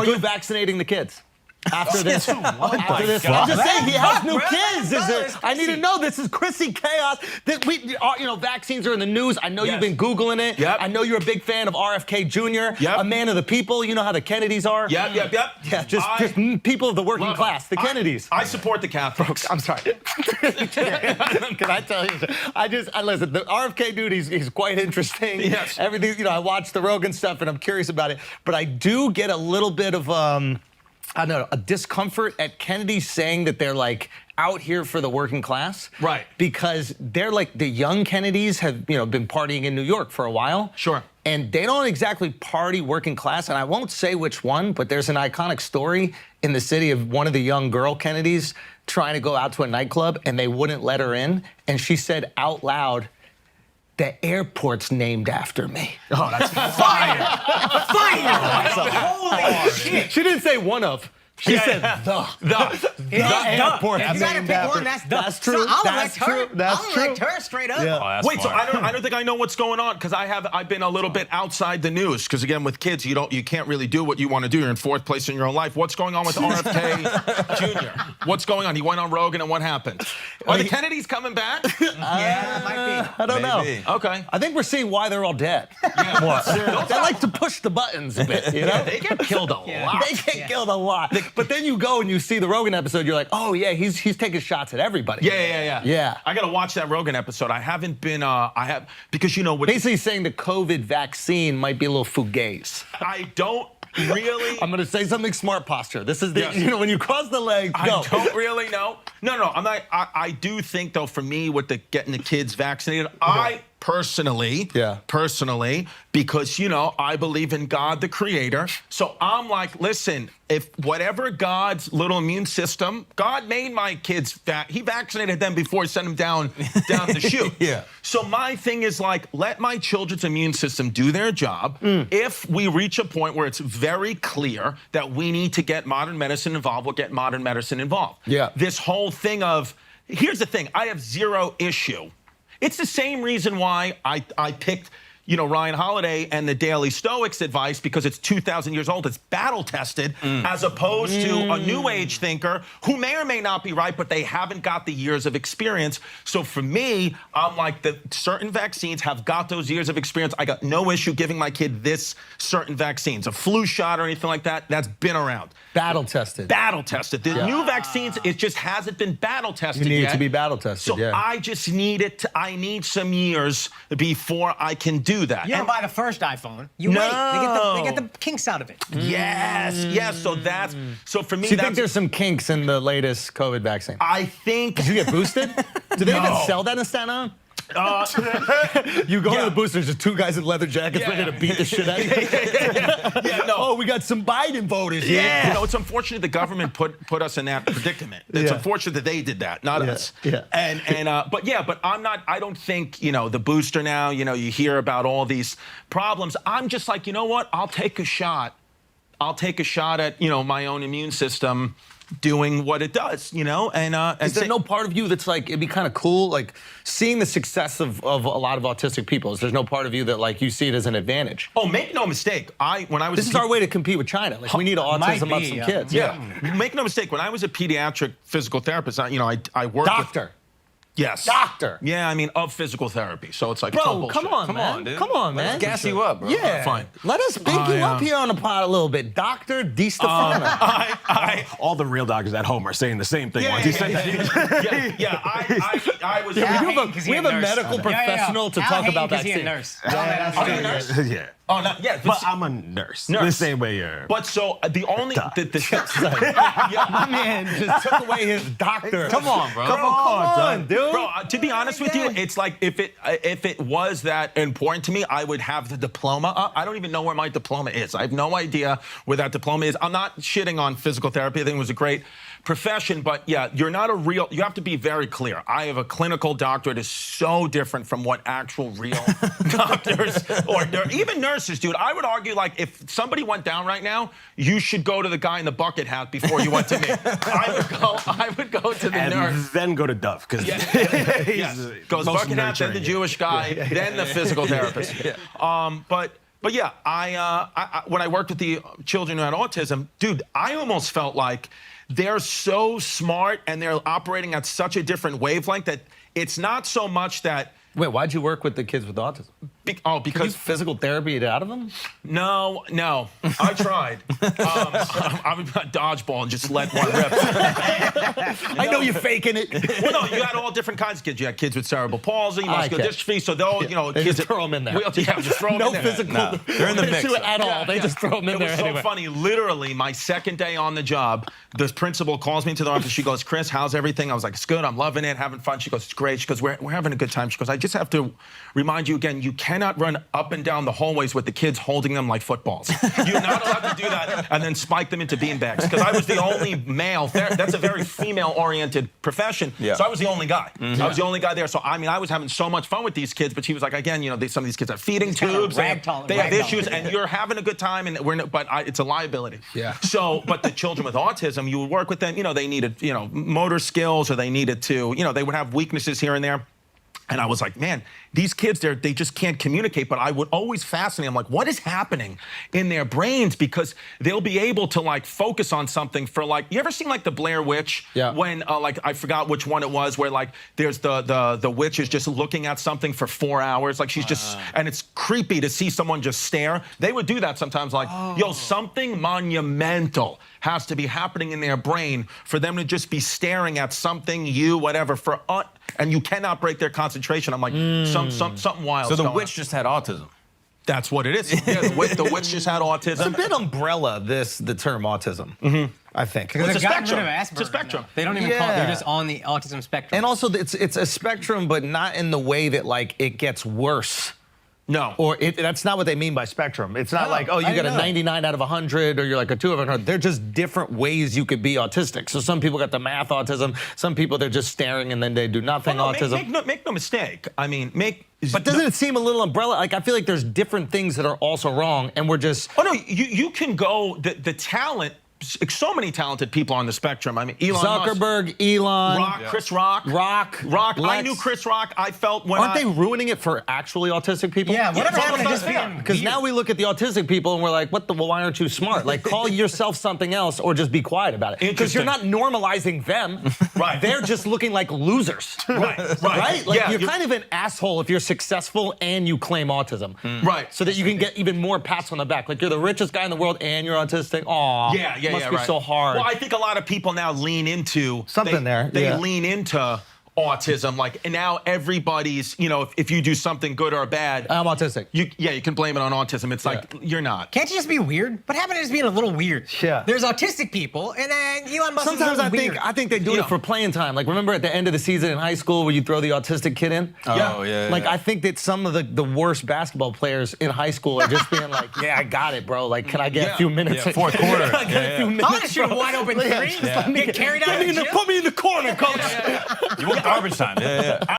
Are you vaccinating the kids? After this, after this, God. I'm just saying he has new Bro, kids. I need to know. This is Chrissy chaos. That vaccines are in the news. I know you've been Googling it. Yep. I know you're a big fan of RFK Jr. Yep. A man of the people. You know how the Kennedys are. Yep. Yeah, just people of the working class. The Kennedys. I support the Catholics. I'm sorry. Can I tell you? I listen. The RFK dude, he's quite interesting. Yes. Everything. I watch the Rogan stuff and I'm curious about it. But I do get a little bit of I don't know, a discomfort at Kennedy saying that they're like out here for the working class. Right. Because they're like the young Kennedys have, been partying in New York for a while. Sure. And they don't exactly party working class. And I won't say which one, but there's an iconic story in the city of one of the young girl Kennedys trying to go out to a nightclub and they wouldn't let her in. And she said out loud, "The airport's named after me." Oh, that's fire. Holy shit. She didn't say one of. She said the airport's If you gotta named pick after one, me. that's That's true. I'll That's elect her. true. That's I'll true. elect her straight up. Yeah. Oh, that's Wait, so fire. I don't think I know what's going on because I've been a little bit outside the news because again with kids you can't really do what you want to do. You're in fourth place in your own life. What's going on with RFK Jr.? What's going on? He went on Rogan and what happened? Are the Kennedys coming back? Yeah, it might be. I don't Maybe. know. Okay. I think we're seeing why they're all dead. They like to push the buttons a bit, Yeah, they get killed a lot. They get killed a lot. But then you go and you see the Rogan episode, you're like, oh yeah, he's taking shots at everybody. Yeah. I gotta watch that Rogan episode. I haven't been. Because what Basically saying the COVID vaccine might be a little fugazi. I don't really. I'm gonna say something smart posture. This is the when you cross the legs, go. I don't really know. No. I'm not. I do think though, for me, with the getting the kids vaccinated, I personally, because I believe in God, the Creator. So I'm like, listen, if whatever God's little immune system, God made my kids. He vaccinated them before he sent them down the chute. Yeah. So my thing is like, let my children's immune system do their job. If we reach a point where it's very clear that we need to get modern medicine involved, we'll get modern medicine involved. Yeah. This whole thing of, here's the thing, I have zero issue. It's the same reason why I picked, Ryan Holiday and the Daily Stoics advice because it's 2,000 years old. It's battle tested as opposed to a new age thinker who may or may not be right, but they haven't got the years of experience. So for me, I'm like the certain vaccines have got those years of experience. I got no issue giving my kid this certain vaccines, a flu shot or anything like that. That's been around. Battle tested. Battle tested. The new vaccines, it just hasn't been battle tested You need yet. it to be battle tested. So I just need it. I need some years before I can do that. You don't buy the first iPhone. You wait. They get the kinks out of it. Yes. So for me, Do you think there's some kinks in the latest COVID vaccine? I think. Did you get boosted? Do they even sell that in Staten Island? You go to the boosters, just two guys in leather jackets ready to beat the shit out of you. Oh, we got some Biden voters here. It's unfortunate the government put us in that predicament. It's unfortunate that they did that, not us. But I'm not. I don't think the booster now. You hear about all these problems. I'm just like, you know what? I'll take a shot. I'll take a shot at my own immune system doing what it does, and is there no part of you that's like, it'd be kind of cool, like seeing the success of a lot of autistic people? Is there no part of you that like you see it as an advantage? Oh, make no mistake. This is our way to compete with China. Like we need autism up some kids. Yeah. Make no mistake. When I was a pediatric physical therapist, I worked Doctor. Yes. Doctor. Yeah, I mean, of physical therapy. So it's like, bro, come on, man. dude. Come on, man. Let's gas you up, bro. Yeah. Fine. Let us big you up here on the pod a little bit. Dr. Distefano. All the real doctors at home are saying the same thing. I was. We have a medical professional to talk about that. He's a nurse. Are you a nurse? Yeah. Oh, no, yeah. But I'm a nurse. The same way you're. But so the only My man just took away his doctor. Come on, bro. Come on, dude. Bro, to be honest with you, it's like if it was that important to me, I would have the diploma. I don't even know where my diploma is. I have no idea where that diploma is. I'm not shitting on physical therapy. I think it was a great profession, but you have to be very clear. I have a clinical doctorate is so different from what actual real doctors or even nurses, dude. I would argue like if somebody went down right now, you should go to the guy in the bucket hat before you went to me. I would go to the nurse. Then go to Duff, because goes bucket hat, then the Jewish guy, then the physical therapist. But But yeah, I when I worked with the children who had autism, dude, I almost felt like they're so smart and they're operating at such a different wavelength that it's not so much that. Wait, why'd you work with the kids with autism? Can you Because physical therapy it out of them? no, I tried. I would dodgeball and just let one rip. I know you're faking it. Well, no, you had all different kinds of kids. You had kids with cerebral palsy, muscular Okay. dystrophy, so they'll, They kids just throw them in there. Just throw them No in there. physical. No, they're in the mix. At all. They just throw them in It there was so anyway. funny. Literally, my second day on the job, the principal calls me into the office. She goes, "Chris, how's everything?" I was like, "It's good. I'm loving it, having fun." She goes, "It's great." She goes, "We're having a good time." She goes, "I just have to remind you again, you cannot run up and down the hallways with the kids holding them like footballs. You're not allowed to do that and then spike them into beanbags." Because I was the only male. That's a very female-oriented profession. Yeah. So I was the only guy. I was the only guy there. So I mean, I was having so much fun with these kids. But she was like, again, some of these kids have feeding kind of tubes. They have ragdoll issues, them. and you're having a good time, and it's a liability. Yeah. So, but the children with autism, you would work with them. They needed, motor skills, or they needed to, they would have weaknesses here and there. And I was like, man, these kids, they just can't communicate. But I would always fascinate. I'm like, what is happening in their brains? Because they'll be able to like focus on something for like, you ever seen like the Blair Witch? Yeah. When like, I forgot which one it was, where like there's the witch is just looking at something for 4 hours. Like she's just, and it's creepy to see someone just stare. They would do that sometimes, like, yo, something monumental has to be happening in their brain for them to just be staring at something, whatever, and you cannot break their concentration. I'm like, something wild. So the witch just had autism. That's what it is. Yeah, the witch just had autism. It's a bit umbrella, the term autism, I think. Because It's they've a gotten rid of spectrum. Asperger's It's a spectrum. now. They don't even call it. They're Yeah. just on the autism spectrum. And also, it's a spectrum, but not in the way that, like, it gets worse. No. Or that's not what they mean by spectrum. It's not like, oh, you got a 99 out of 100, or you're like a 2 out of 100. They're just different ways you could be autistic. So some people got the math autism. Some people, they're just staring and then they do nothing autism. Make no mistake. I mean, But doesn't it seem a little umbrella? Like, I feel like there's different things that are also wrong, and we're just... Oh, no, you can go, the talent, so many talented people on the spectrum. I mean, Elon Zuckerberg, Musk, Elon... Chris Rock. Rock. I Lex. knew Chris Rock. I felt when Aren't they ruining it for actually autistic people? yeah, whatever Yeah, happened to just yeah. being Because now we look at the autistic people and we're like, well, why aren't you smart? Like, call yourself something else or just be quiet about it. Because you're not normalizing them. Right. They're just looking like losers. Right. Right? Like, Yeah, you're kind of an asshole if you're successful and you claim autism. Right. So that you can get even more pats on the back. Like, you're the richest guy in the world and you're autistic. Aw. Yeah, Must be right. so hard. Well, I think a lot of people now lean into Something there, They yeah. lean into autism, like, and now everybody's, if you do something good or bad, I'm autistic. you can blame it on autism. It's like you're not. Can't you just be weird? What happened to just being a little weird? Yeah. There's autistic people, and then Elon Musk Sometimes is a I little weird. think they do it for playing time. Like, remember at the end of the season in high school where you throw the autistic kid in? Oh, yeah. Like, I think that some of the worst basketball players in high school are just being like, yeah, I got it, bro. Like, can I get a few minutes? Yeah, fourth quarter. Can I get a few minutes, I want to shoot a wide open three. Get carried out of the gym. Put me in the corner, coach. You want garbage time. Yeah.